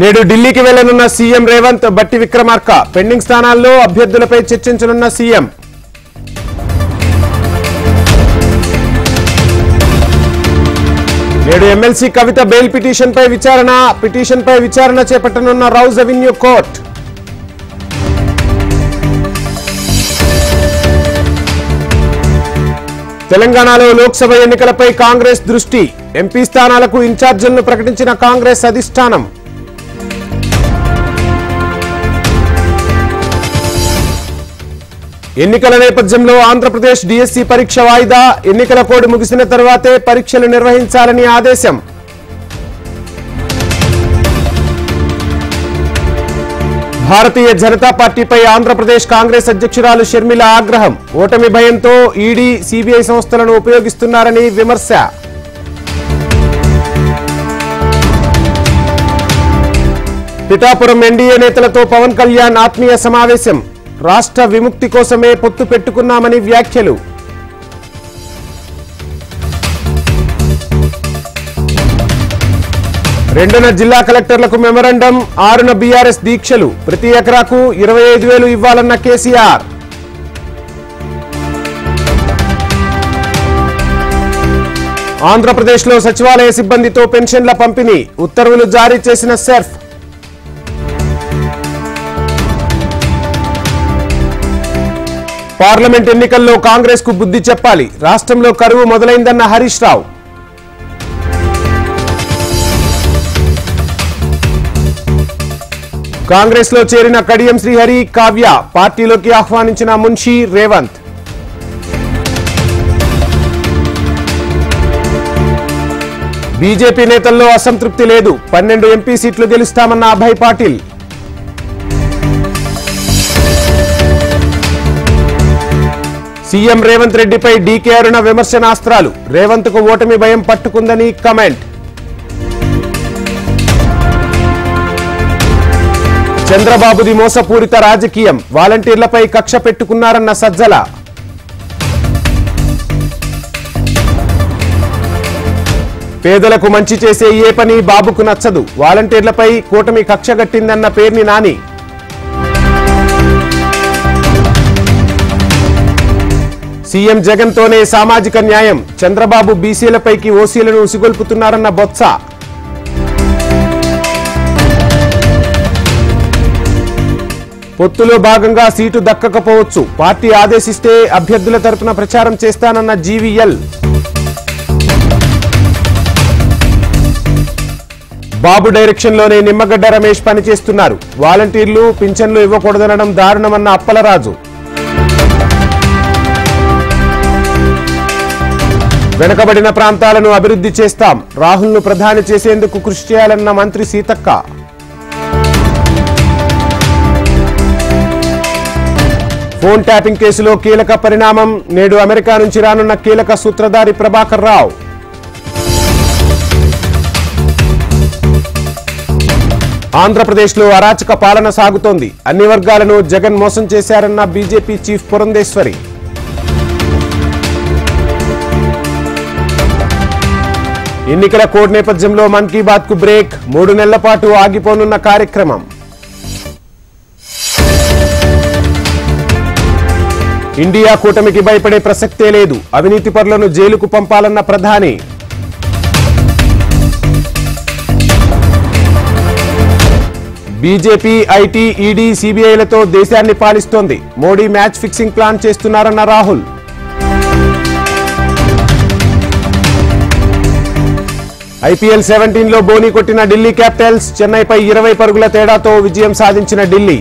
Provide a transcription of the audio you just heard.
నేడు ఢిల్లీకి వెళ్లనున్న సీఎం రేవంత్, బట్టి విక్రమార్క పెండింగ్ స్థానాల్లో అభ్యర్థులపై చర్చించనున్న సీఎం. నేడు ఎమ్మెల్సీ కవిత బెయిల్ పిటిషన్పై విచారణ చేపట్టనున్న రౌజ్ అవెన్యూ కోర్టు. తెలంగాణలో లోక్సభ ఎన్నికలపై కాంగ్రెస్ దృష్టి, ఎంపీ స్థానాలకు ఇన్ఛార్జీలను ప్రకటించిన కాంగ్రెస్ అధిష్టానం. ఎన్నికల నేపథ్యంలో ఆంధ్రప్రదేశ్ డిఎస్సి పరీక్ష వాయిదా, ఎన్నికల కోడ్ ముగిసిన తర్వాతే పరీక్షలు నిర్వహించాలని ఆదేశం. భారతీయ జనతా పార్టీపై ఆంధ్రప్రదేశ్ కాంగ్రెస్ అధ్యక్షురాలు షర్మిల ఆగ్రహం, ఓటమి భయంతో ఈడీ, సిబిఐ సంస్థలను ఉపయోగిస్తున్నారని విమర్శ. పిఠాపురం ఎన్డీఏ నేతలతో పవన్ కళ్యాణ్ ఆత్మీయ సమావేశం, రాష్ట్ర విముక్తి కోసమే పొత్తు పెట్టుకున్నామని వ్యాఖ్యలు. రెండున జిల్లా కలెక్టర్లకు మెమరాండం, 6న బీఆర్ఎస్ దీక్షలు, ప్రతి ఎకరాకు 25,000 ఇవ్వాలన్న కేసీఆర్. ఆంధ్రప్రదేశ్లో సచివాలయ సిబ్బందితో పెన్షన్ల పంపిణీ, ఉత్తర్వులు జారీ చేసిన సెర్ఫ్. పార్లమెంట్ ఎన్నికల్లో కాంగ్రెస్ కు బుద్ధి చెప్పాలి, రాష్ట్రంలో కరువు మొదలైందన్న హరీష్ రావు. కాంగ్రెస్ లో చేరిన కడియం శ్రీహరి, కావ్య, పార్టీలోకి ఆహ్వానించిన మున్షి రేవంత్. బీజేపీ నేతల్లో అసంతృప్తి లేదు, 12 ఎంపీ సీట్లు గెలుస్తామన్న అభయ్ పాటిల్. సీఎం రేవంత్ రెడ్డిపై డీకే అరుణ విమర్శనాస్త్రాలు, రేవంత్ కు ఓటమి భయం పట్టుకుందని కమెంట్. చంద్రబాబుది మోసపూరిత రాజకీయం, వాలంటీర్లపై కక్ష పెట్టుకున్నారన్న సజ్జల. పేదలకు మంచి చేసే ఏ పని బాబుకు నచ్చదు, వాలంటీర్లపై కూటమి కక్షగట్టిందన్న పేర్ని నాని. సీఎం జగన్ తోనే సామాజిక న్యాయం, చంద్రబాబు బీసీలపైకి ఓసీలను ఉసిగొల్పుతున్నారన్న బొత్స. పొత్తులో భాగంగా సీటు దక్కకపోవచ్చు, పార్టీ ఆదేశిస్తే అభ్యర్థుల తరపున ప్రచారం చేస్తానన్న జీవీఎల్. బాబు డైరెక్షన్లోనే నిమ్మగడ్డ రమేష్ పనిచేస్తున్నారు, వాలంటీర్లు పింఛన్లు ఇవ్వకూడదనడం దారుణమన్న అప్పలరాజు. వెనుకబడిన ప్రాంతాలను అభివృద్ధి చేస్తాం, రాహుల్ను ప్రధాని చేసేందుకు కృషి చేయాలన్న మంత్రి సీతక్క. ఫోన్ ట్యాపింగ్ కేసులో కీలక పరిణామం, నేడు అమెరికా నుంచి రానున్న కీలక సూత్రధారి ప్రభాకర్ రావు. ఆంధ్రప్రదేశ్లో అరాచక పాలన సాగుతోంది, అన్ని వర్గాలను జగన్ మోసం చేశారన్న బీజేపీ చీఫ్ పురంధేశ్వరి. ఎన్నికల కోడ్ నేపథ్యంలో మన్ కీ బాత్ కు బ్రేక్, 3 నెలల పాటు ఆగిపోనున్న కార్యక్రమం. ఇండియా కూటమికి భయపడే ప్రసక్తే లేదు, అవినీతి పరులను జైలుకు పంపాలన్న ప్రధాని. బీజేపీ, ఐటీ, ఈడీ, సిబిఐలతో దేశాన్ని పాలిస్తోంది, మోడీ మ్యాచ్ ఫిక్సింగ్ ప్లాన్ చేస్తున్నారన్న రాహుల్. ఐపీఎల్ 17లో బోని కొట్టిన ఢిల్లీ క్యాపిటల్స్, చెన్నైపై 20 పరుగుల తేడాతో విజయం సాధించిన ఢిల్లీ.